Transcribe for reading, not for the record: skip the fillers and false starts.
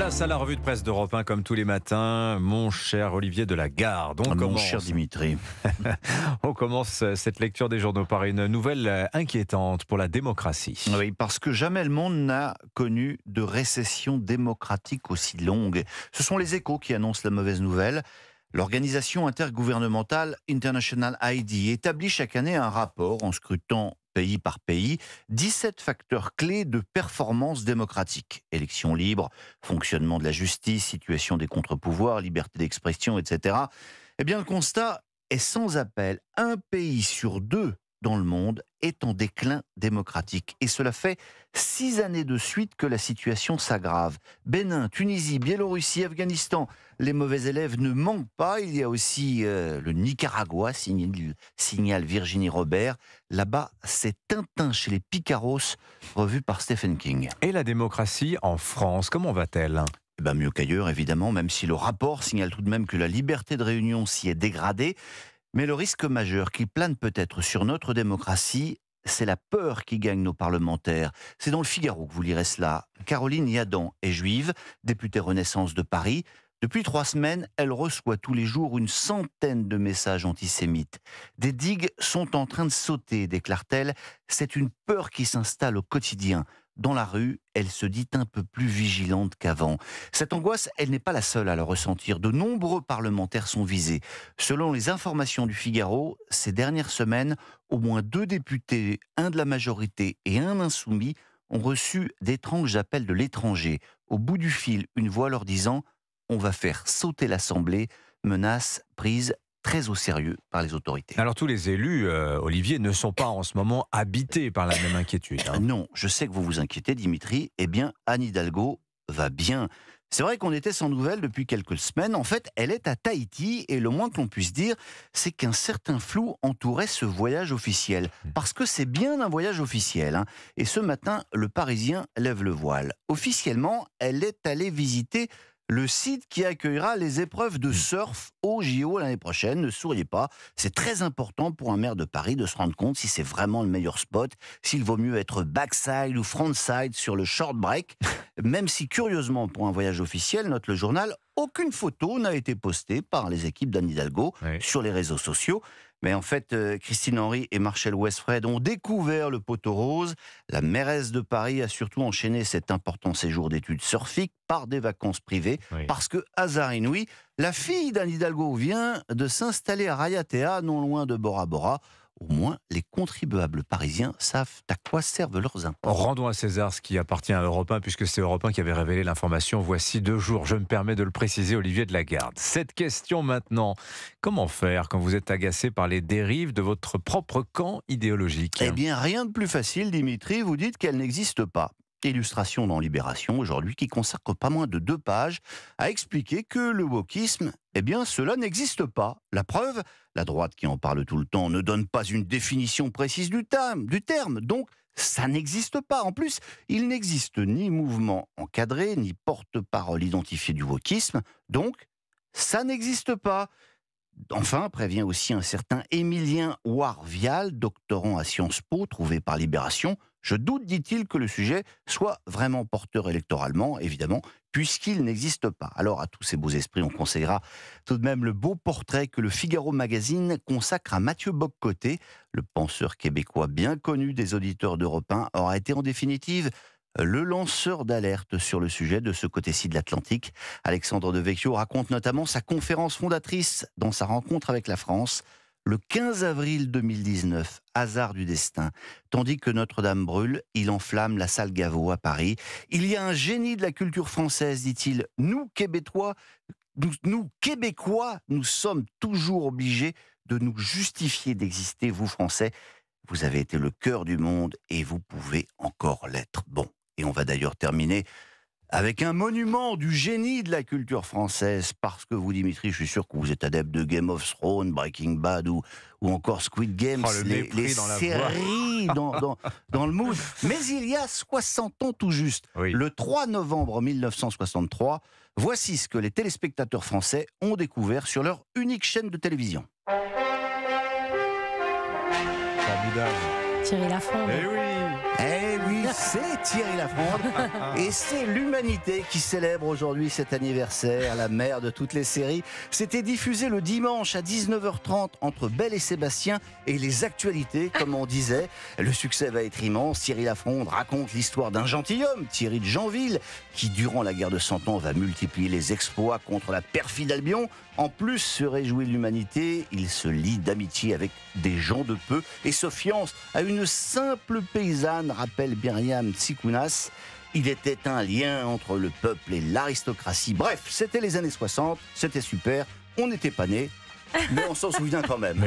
Place à la revue de presse d'Europe 1 comme tous les matins, mon cher Olivier Delagarde. Mon cher Dimitri. On commence cette lecture des journaux par une nouvelle inquiétante pour la démocratie. Oui, parce que jamais le monde n'a connu de récession démocratique aussi longue. Ce sont les Échos qui annoncent la mauvaise nouvelle. L'organisation intergouvernementale International ID établit chaque année un rapport en scrutant pays par pays 17 facteurs clés de performance démocratique. Élections libres, fonctionnement de la justice, situation des contre-pouvoirs, liberté d'expression, etc. Eh bien, le constat est sans appel. Un pays sur deux dans le monde est en déclin démocratique. Et cela fait 6 années de suite que la situation s'aggrave. Bénin, Tunisie, Biélorussie, Afghanistan, les mauvais élèves ne manquent pas. Il y a aussi le Nicaragua, signale Virginie Robert. Là-bas, c'est Tintin chez les Picaros, revu par Stephen King. Et la démocratie en France, comment va-t-elle ? Mieux qu'ailleurs, évidemment, même si le rapport signale tout de même que la liberté de réunion s'y est dégradée. Mais le risque majeur qui plane peut-être sur notre démocratie, c'est la peur qui gagne nos parlementaires. C'est dans le Figaro que vous lirez cela. Caroline Yadan est juive, députée Renaissance de Paris. Depuis 3 semaines, elle reçoit tous les jours une centaine de messages antisémites. Des digues sont en train de sauter, déclare-t-elle. C'est une peur qui s'installe au quotidien. Dans la rue, elle se dit un peu plus vigilante qu'avant. Cette angoisse, elle n'est pas la seule à la ressentir. De nombreux parlementaires sont visés. Selon les informations du Figaro, ces dernières semaines, au moins 2 députés, un de la majorité et un insoumis, ont reçu d'étranges appels de l'étranger. Au bout du fil, une voix leur disant « On va faire sauter l'Assemblée », menace prise très au sérieux par les autorités. Alors tous les élus, Olivier, ne sont pas en ce moment habités par la même inquiétude. Non, je sais que vous vous inquiétez, Dimitri. Eh bien, Anne Hidalgo va bien. C'est vrai qu'on était sans nouvelles depuis quelques semaines. En fait, elle est à Tahiti et le moins que l'on puisse dire, c'est qu'un certain flou entourait ce voyage officiel. Parce que c'est bien un voyage officiel. Et ce matin, le Parisien lève le voile. Officiellement, elle est allée visiter le site qui accueillera les épreuves de surf au JO l'année prochaine. Ne souriez pas, c'est très important pour un maire de Paris de se rendre compte si c'est vraiment le meilleur spot, s'il vaut mieux être backside ou frontside sur le short break. Même si, curieusement, pour un voyage officiel, note le journal, aucune photo n'a été postée par les équipes d'Anne Hidalgo sur les réseaux sociaux. Mais en fait, Christine Henry et Marcel Westfred ont découvert le poteau rose. La mairesse de Paris a surtout enchaîné cet important séjour d'études surfiques par des vacances privées. Parce que, hasard inouï, la fille d'Anne Hidalgo vient de s'installer à Rayatea, non loin de Bora Bora. Au moins, les contribuables parisiens savent à quoi servent leurs impôts. Rendons à César ce qui appartient à Europe 1, puisque c'est Europe 1 qui avait révélé l'information voici 2 jours. Je me permets de le préciser, Olivier Delagarde. Cette question maintenant, comment faire quand vous êtes agacé par les dérives de votre propre camp idéologique ? Eh bien, rien de plus facile, Dimitri, vous dites qu'elle n'existe pas. Illustration dans Libération aujourd'hui qui consacre pas moins de 2 pages à expliquer que le wokisme, eh bien cela n'existe pas. La preuve, la droite qui en parle tout le temps ne donne pas une définition précise du terme, donc ça n'existe pas. En plus, il n'existe ni mouvement encadré, ni porte-parole identifié du wokisme, donc ça n'existe pas. Enfin, prévient aussi un certain Émilien Ouarvial, doctorant à Sciences Po, trouvé par Libération. Je doute, dit-il, que le sujet soit vraiment porteur électoralement, évidemment, puisqu'il n'existe pas. Alors, à tous ces beaux esprits, on conseillera tout de même le beau portrait que le Figaro Magazine consacre à Mathieu Bock-Côté. Le penseur québécois bien connu des auditeurs d'Europe 1 aura été en définitive le lanceur d'alerte sur le sujet de ce côté-ci de l'Atlantique. Alexandre Devecchio raconte notamment sa conférence fondatrice dans sa rencontre avec la France, le 15 avril 2019, hasard du destin. Tandis que Notre-Dame brûle, il enflamme la salle Gaveau à Paris. Il y a un génie de la culture française, dit-il. Nous, Québécois, nous sommes toujours obligés de nous justifier d'exister, vous Français. Vous avez été le cœur du monde et vous pouvez encore l'être. Bon. Et on va d'ailleurs terminer avec un monument du génie de la culture française, parce que vous, Dimitri, je suis sûr que vous êtes adepte de Game of Thrones, Breaking Bad ou encore Squid Games, les séries dans le mood. Mais il y a 60 ans tout juste, le 3 novembre 1963, voici ce que les téléspectateurs français ont découvert sur leur unique chaîne de télévision. Formidable. Thierry Lafond. Eh oui. Eh oui, c'est Thierry Lafronde. Et c'est l'Humanité qui célèbre aujourd'hui cet anniversaire, la mère de toutes les séries. C'était diffusé le dimanche à 19h30 entre Belle et Sébastien et les actualités, comme on disait. Le succès va être immense. Thierry Lafronde raconte l'histoire d'un gentilhomme, Thierry de Janville, qui durant la guerre de 100 ans va multiplier les exploits contre la perfide Albion. En plus, se réjouit de l'Humanité, il se lie d'amitié avec des gens de peu et se fiance à une simple paysanne, rappelle Myriam Tsikounas. Il était un lien entre le peuple et l'aristocratie. Bref, c'était les années 60, c'était super, on n'était pas nés, mais on s'en souvient quand même.